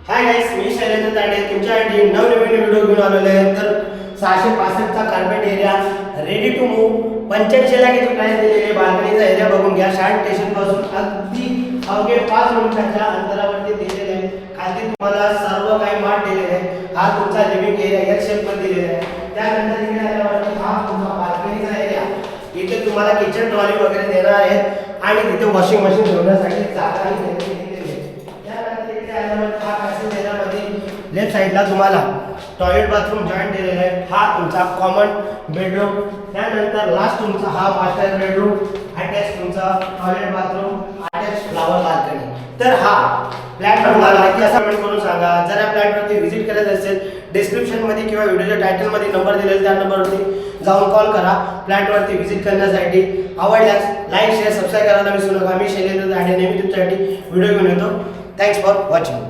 हाय guys, मी शैलेंद्र तांडे तुमच्यासाठी नवनवीन व्हिडिओ घेऊन आलेलो आहे. तर 665 चा carpet area ready to move 85 लाखाची प्राइस दिलेली आहे. बाल्कनीचा एरिया बघून घ्या. शार्ट स्टेशन पासून अगदी अवघे 5 मिनिटाच्या अंतरावरती दिलेले आहे. खाली तुम्हाला सर्व काही मार्ट दिलेले आहे. हा तुमचा लिव्हिंग एरिया या शेप मध्ये दिलेला आहे. त्यानंतर इकडे आल्यावरती हा तुमचा बाल्कनीचा एरिया. इथे तुम्हाला किचन ट्रॉली वगैरे देणार आहे आणि तिथे वॉशिंग मशीन ठेवण्यासाठी जागाही दिलेली आहे. त्यानंतर इकडे आल्यावर हा पॅसेज एरियामध्ये लेफ्ट साइडला तुम्हाला टॉयलेट बाथरूम जॉईंट दिलेला आहे. हा तुमचा कॉमन बेडरूम. त्यानंतर लास्ट तुमचा हा मास्टर बेडरूम, अटॅच तुमचा toilet bathroom, attach flower balcony. तर हा फ्लॅट तुम्हाला कसा कमेंट करून सांगा. जर या फ्लॅटवरती व्हिजिट करायचं असेल, डिस्क्रिप्शन मध्ये किंवा व्हिडिओच्या टायटल मध्ये नंबर दिलेला त्या नंबरवरती जाऊन कॉल करा फ्लॅटवरती व्हिजिट करण्यासाठी. आवडल्यास लाईक शेअर सबस्क्राईब करायला विसरू नका. मी शैलेंद्र तांडे नेहमी तुमच्यासाठी व्हिडिओ घेऊन येतो. Thanks for watching.